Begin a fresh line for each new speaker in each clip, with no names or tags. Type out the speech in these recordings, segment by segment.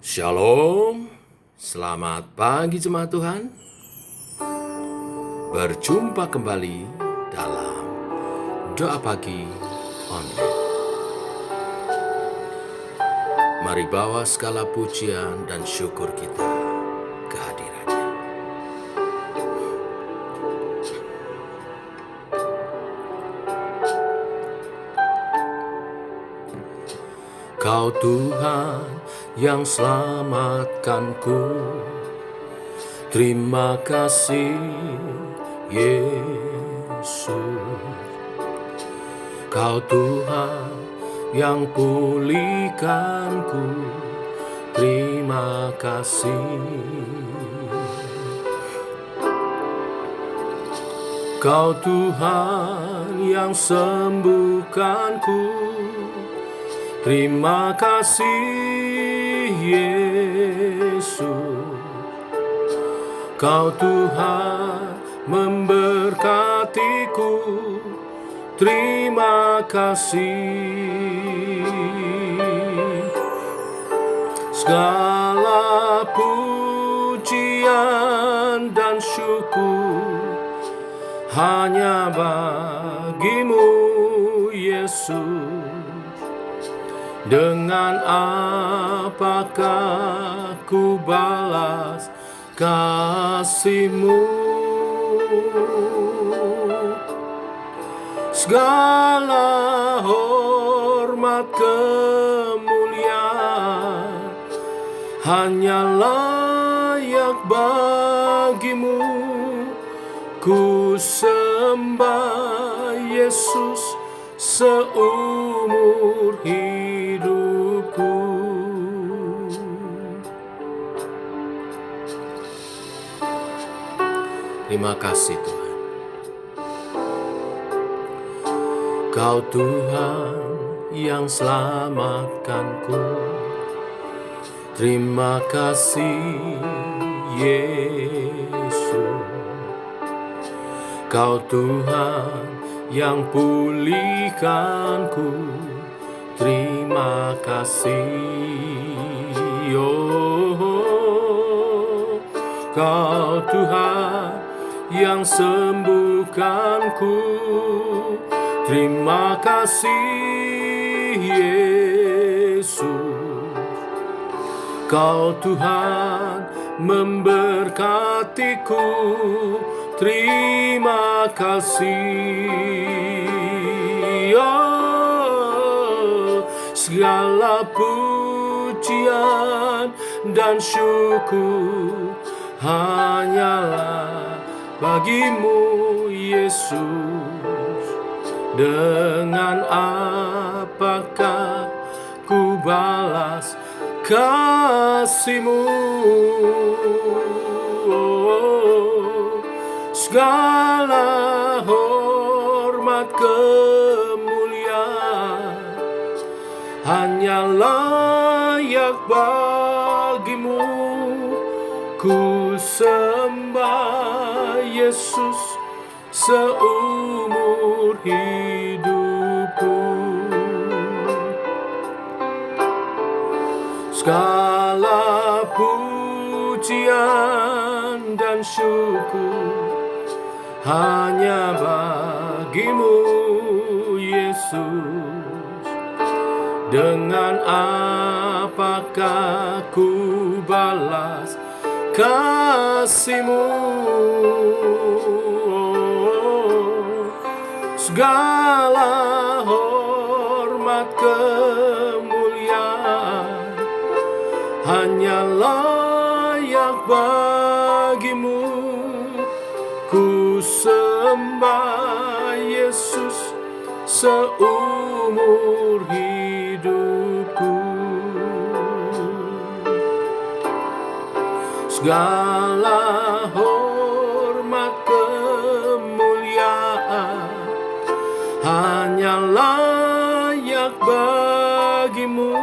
Shalom, selamat pagi jemaat Tuhan. Berjumpa kembali dalam Doa Pagi Online. Mari bawa segala pujian dan syukur kita ke hadirat-Nya. Kau Tuhan yang selamatkanku, terima kasih Yesus. Kau Tuhan yang pulihkanku, terima kasih. Kau Tuhan yang sembuhkanku, terima kasih Yesus. Kau Tuhan memberkatiku, terima kasih. Segala pujian dan syukur hanya bagimu Yesus. Dengan apakah ku balas kasih-Mu? Segala hormat kemuliaan hanya layak bagimu. Ku sembah Yesus seumur hidupku. Terima kasih Tuhan. Kau Tuhan yang selamatkanku, terima kasih Yesus. Kau Tuhan yang pulihkanku, terima kasih. Oh, Kau Tuhan yang sembuhkanku, terima kasih Yesus. Kau Tuhan memberkatiku, terima kasih. Oh, segala pujian dan syukur hanyalah bagimu Yesus. Dengan apakah ku balas kasih-Mu? Oh, segala hormat kemuliaan hanya layak bagimu. Ku sembah Yesus seumur hidupku. Segala pujian dan syukur hanya bagimu Yesus. Dengan apakah ku balas kasih-Mu? Segala hormat kemuliaan hanya layak bagimu. Ku sembah Yesus seumur hidupku. Segala hormat kemuliaan hanya layak bagimu.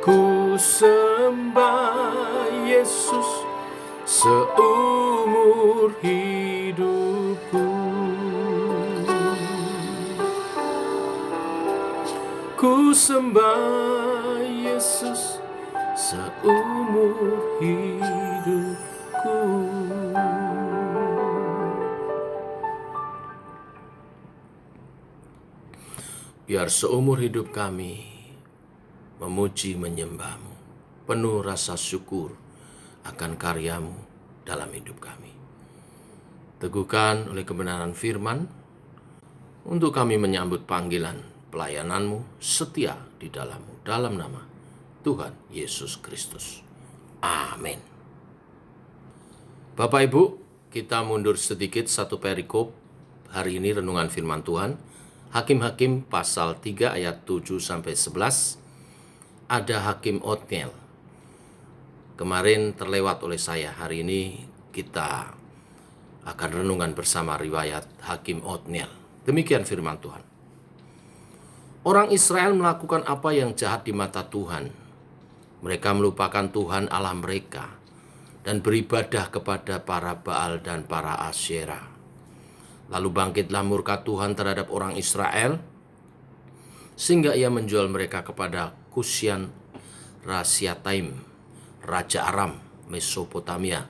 Ku sembah Yesus seumur hidupku. Ku sembah Yesus seumur hidupku. Biar seumur hidup kami memuji menyembah-Mu, penuh rasa syukur akan karya-Mu dalam hidup kami. Teguhkan oleh kebenaran firman, untuk kami menyambut panggilan pelayanan-Mu setia di dalam-Mu, dalam nama Tuhan Yesus Kristus. Amin. Bapak Ibu, kita mundur sedikit satu perikop. Hari ini renungan firman Tuhan, Hakim-Hakim pasal 3 ayat 7-11. Ada Hakim Otniel. Kemarin terlewat oleh saya, hari ini kita akan renungan bersama riwayat Hakim Otniel. Demikian firman Tuhan. Orang Israel melakukan apa yang jahat di mata Tuhan. Mereka melupakan Tuhan Allah mereka dan beribadah kepada para Baal dan para Asyera. Lalu bangkitlah murka Tuhan terhadap orang Israel, sehingga ia menjual mereka kepada Kusyan Rasyataim, Raja Aram, Mesopotamia.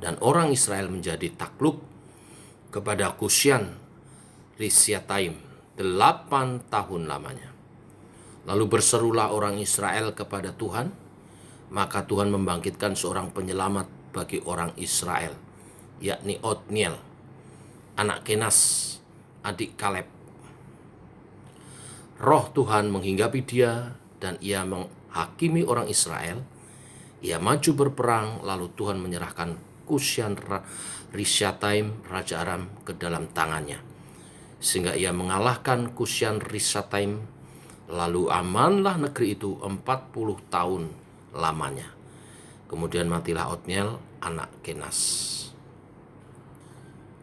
Dan orang Israel menjadi takluk kepada Kusyan Rasyataim 8 tahun lamanya. Lalu berserulah orang Israel kepada Tuhan, maka Tuhan membangkitkan seorang penyelamat bagi orang Israel, yakni Otniel, anak Kenas, adik Kaleb. Roh Tuhan menghinggapi dia dan ia menghakimi orang Israel. Ia maju berperang, lalu Tuhan menyerahkan Kusyan Rasyataim, Raja Aram, ke dalam tangannya, sehingga ia mengalahkan Kusyan Rasyataim. Lalu amanlah negeri itu 40 tahun lamanya. Kemudian matilah Otniel, anak Kenas.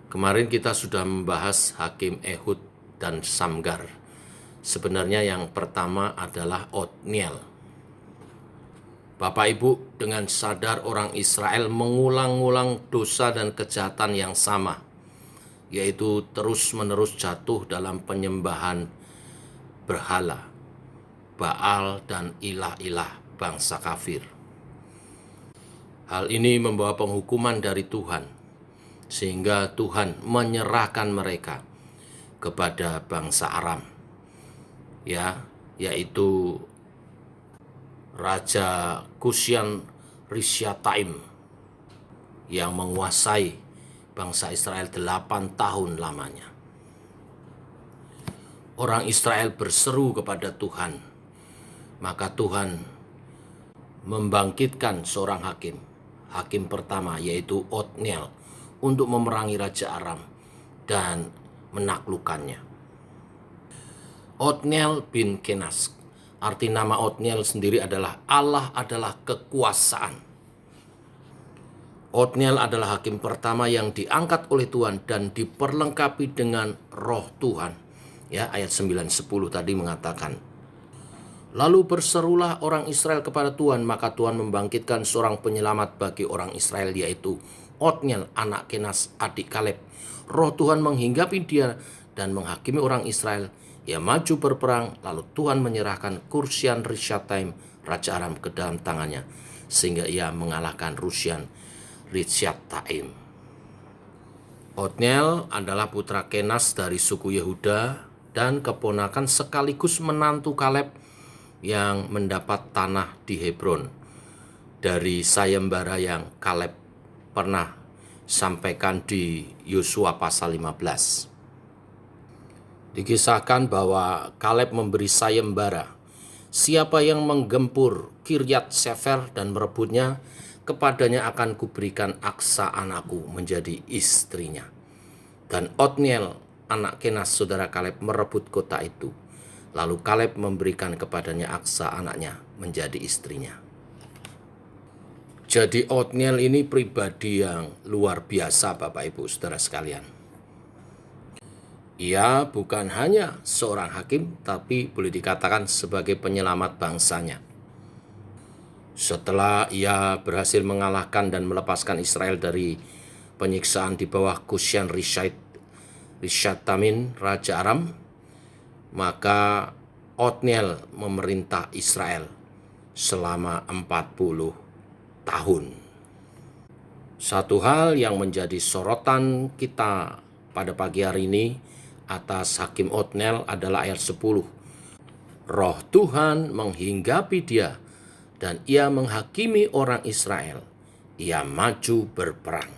Kemarin kita sudah membahas Hakim Ehud dan Samgar. Sebenarnya yang pertama adalah Otniel. Bapak Ibu, dengan sadar orang Israel mengulang-ulang dosa dan kejahatan yang sama, yaitu terus-menerus jatuh dalam penyembahan berhala, Baal dan ilah-ilah bangsa kafir. Hal ini membawa penghukuman dari Tuhan, sehingga Tuhan menyerahkan mereka kepada bangsa Aram, yaitu Raja Kusyan Rasyataim yang menguasai bangsa Israel 8 tahun lamanya. Orang Israel berseru kepada Tuhan, maka Tuhan membangkitkan seorang hakim, hakim pertama yaitu Otniel, untuk memerangi Raja Aram dan menaklukkannya. Otniel bin Kenas. Arti nama Otniel sendiri adalah Allah adalah kekuasaan. Otniel adalah hakim pertama yang diangkat oleh Tuhan dan diperlengkapi dengan roh Tuhan. Ayat 9-10 tadi mengatakan, lalu berserulah orang Israel kepada Tuhan, maka Tuhan membangkitkan seorang penyelamat bagi orang Israel, yaitu Otniel, anak Kenas, adik Kaleb. Roh Tuhan menghinggapi dia dan menghakimi orang Israel. Ia maju berperang, lalu Tuhan menyerahkan Kusyan Rasyataim, Raja Aram, ke dalam tangannya, sehingga ia mengalahkan Kusyan Rasyataim. Otniel adalah putra Kenas dari suku Yehuda dan keponakan sekaligus menantu Kaleb yang mendapat tanah di Hebron dari sayembara yang Kaleb pernah sampaikan di Yosua pasal 15. Dikisahkan bahwa Kaleb memberi sayembara, siapa yang menggempur Kiryat Sefer dan merebutnya, kepadanya akan kuberikan Aksa anakku menjadi istrinya. Dan Otniel, anak Kenas, saudara Kaleb, merebut kota itu. Lalu Kaleb memberikan kepadanya Aksa anaknya menjadi istrinya. Jadi Otniel ini pribadi yang luar biasa, Bapak Ibu saudara sekalian. Ia bukan hanya seorang hakim, tapi boleh dikatakan sebagai penyelamat bangsanya. Setelah ia berhasil mengalahkan dan melepaskan Israel dari penyiksaan di bawah Kusyan Rasyataim, Raja Aram, maka Otniel memerintah Israel selama 40 tahun. Satu hal yang menjadi sorotan kita pada pagi hari ini atas Hakim Otniel adalah ayat 10. Roh Tuhan menghinggapi dia dan ia menghakimi orang Israel. Ia maju berperang.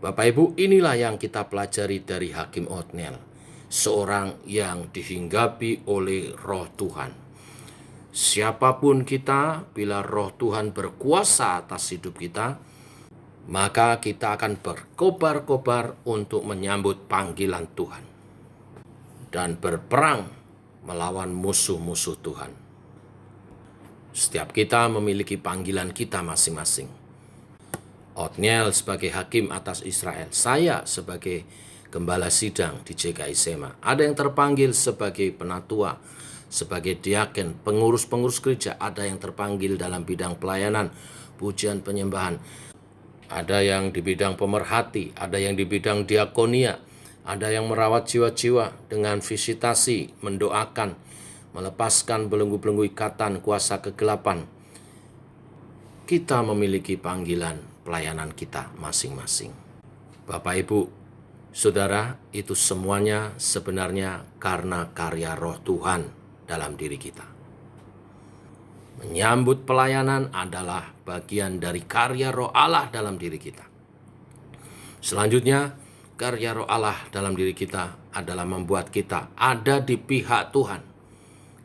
Bapak Ibu, inilah yang kita pelajari dari Hakim Otniel. Seorang yang dihinggapi oleh Roh Tuhan. Siapapun kita, bila Roh Tuhan berkuasa atas hidup kita, maka kita akan berkobar-kobar untuk menyambut panggilan Tuhan dan berperang melawan musuh-musuh Tuhan. Setiap kita memiliki panggilan kita masing-masing. Otniel sebagai hakim atas Israel, saya sebagai gembala sidang di GKI SEMA. Ada yang terpanggil sebagai penatua, sebagai diaken, pengurus-pengurus gereja. Ada yang terpanggil dalam bidang pelayanan, pujian, penyembahan. Ada yang di bidang pemerhati, ada yang di bidang diakonia, ada yang merawat jiwa-jiwa dengan visitasi, mendoakan, melepaskan belenggu-belenggu ikatan kuasa kegelapan. Kita memiliki panggilan pelayanan kita masing-masing. Bapak, Ibu, Saudara, itu semuanya sebenarnya karena karya Roh Tuhan dalam diri kita. Menyambut pelayanan adalah bagian dari karya Roh Allah dalam diri kita. Selanjutnya, karya Roh Allah dalam diri kita adalah membuat kita ada di pihak Tuhan.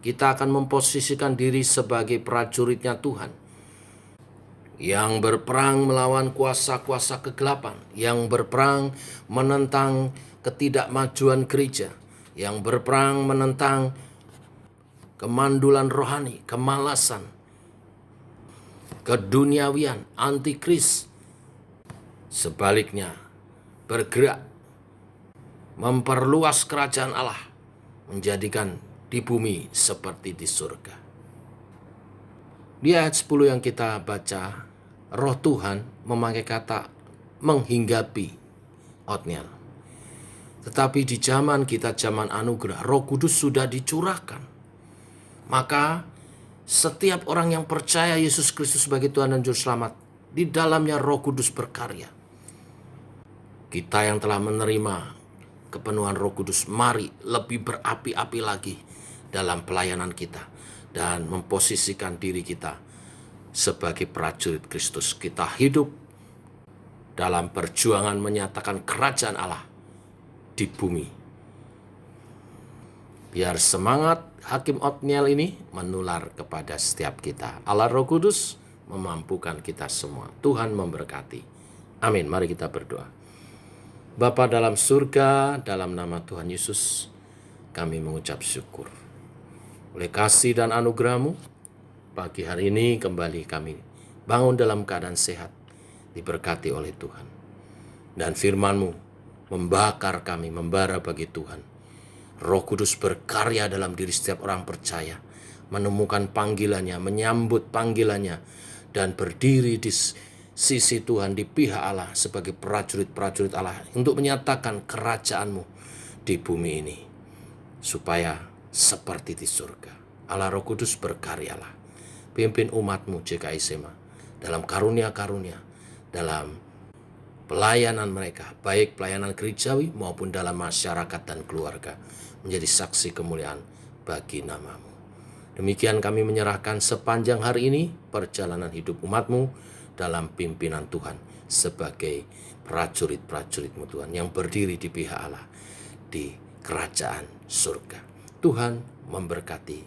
Kita akan memposisikan diri sebagai prajuritnya Tuhan, yang berperang melawan kuasa-kuasa kegelapan, yang berperang menentang ketidakmajuan gereja, yang berperang menentang kemandulan rohani, kemalasan, keduniawian, antikris. Sebaliknya, bergerak memperluas kerajaan Allah, menjadikan di bumi seperti di surga. Di ayat 10 yang kita baca, Roh Tuhan memakai kata menghinggapi Otniel. Tetapi di zaman kita, zaman anugerah, Roh Kudus sudah dicurahkan. Maka setiap orang yang percaya Yesus Kristus sebagai Tuhan dan Juru Selamat, di dalamnya Roh Kudus berkarya. Kita yang telah menerima kepenuhan Roh Kudus, mari lebih berapi-api lagi dalam pelayanan kita dan memposisikan diri kita sebagai prajurit Kristus. Kita hidup dalam perjuangan menyatakan kerajaan Allah di bumi. Biar semangat Hakim Otniel ini menular kepada setiap kita. Allah Roh Kudus memampukan kita semua. Tuhan memberkati. Amin. Mari kita berdoa. Bapa dalam surga, dalam nama Tuhan Yesus, kami mengucap syukur. Oleh kasih dan anugerah-Mu, pagi hari ini kembali kami bangun dalam keadaan sehat, diberkati oleh Tuhan. Dan firman-Mu membakar kami, membara bagi Tuhan. Roh Kudus berkarya dalam diri setiap orang percaya, menemukan panggilannya, menyambut panggilannya, dan berdiri di sisi Tuhan, di pihak Allah sebagai prajurit-prajurit Allah untuk menyatakan kerajaan-Mu di bumi ini, supaya seperti di surga. Allah Roh Kudus berkaryalah, pimpin umat-Mu GKI SEMA dalam karunia-karunia, dalam pelayanan mereka, baik pelayanan gerejawi maupun dalam masyarakat dan keluarga, menjadi saksi kemuliaan bagi nama-Mu. Demikian kami menyerahkan sepanjang hari ini perjalanan hidup umat-Mu dalam pimpinan Tuhan sebagai prajurit-prajurit-Mu Tuhan yang berdiri di pihak Allah di kerajaan surga. Tuhan memberkati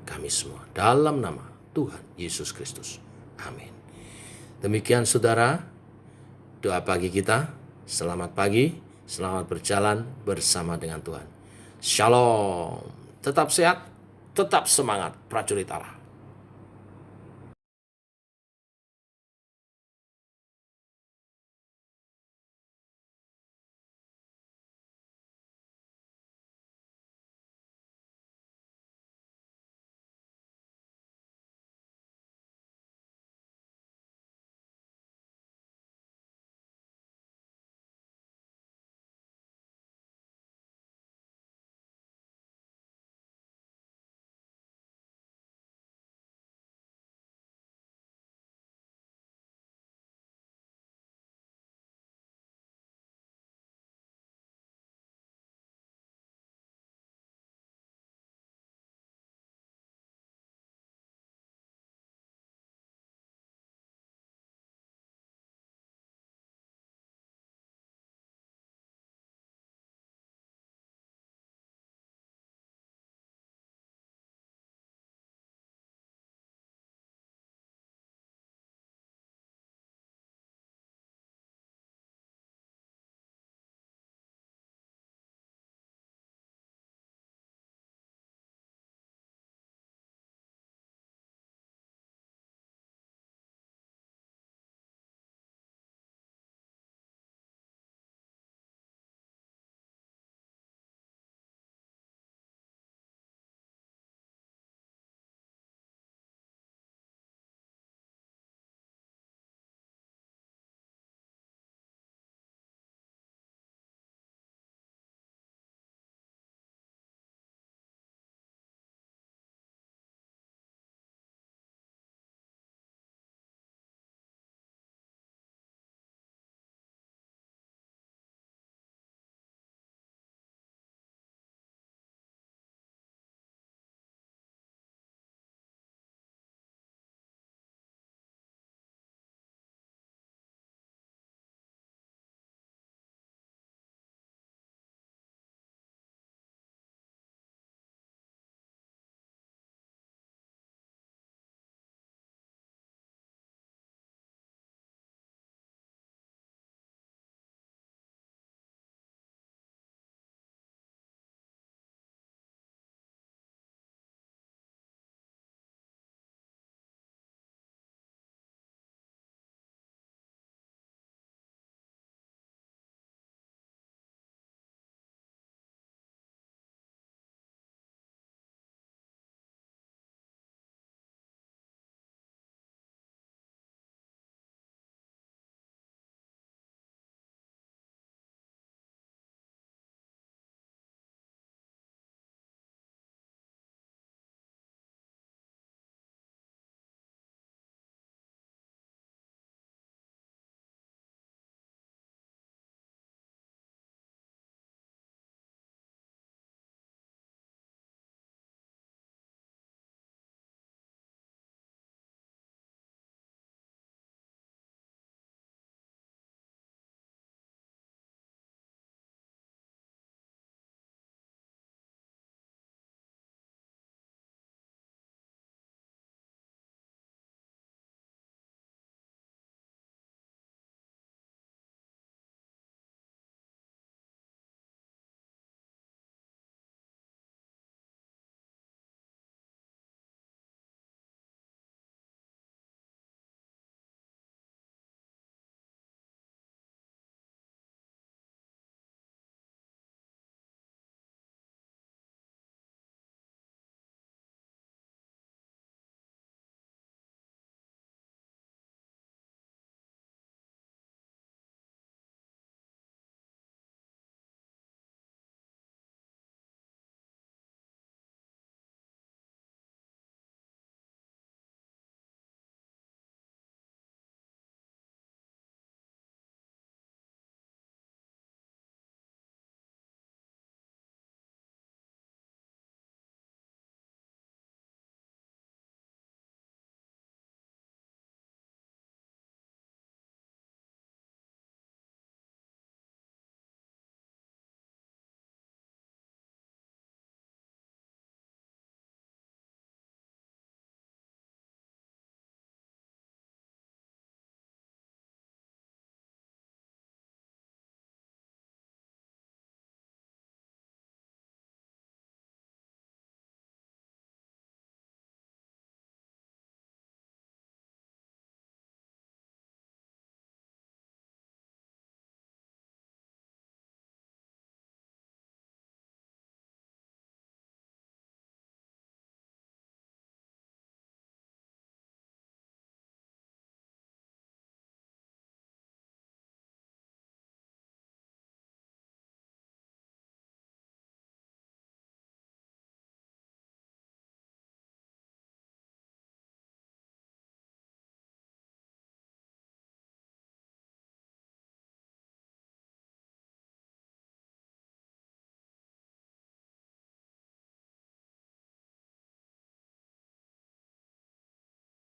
kami semua dalam nama Tuhan Yesus Kristus. Amin. Demikian saudara, doa pagi kita. Selamat pagi, selamat berjalan bersama dengan Tuhan. Shalom. Tetap sehat, tetap semangat prajurit Allah.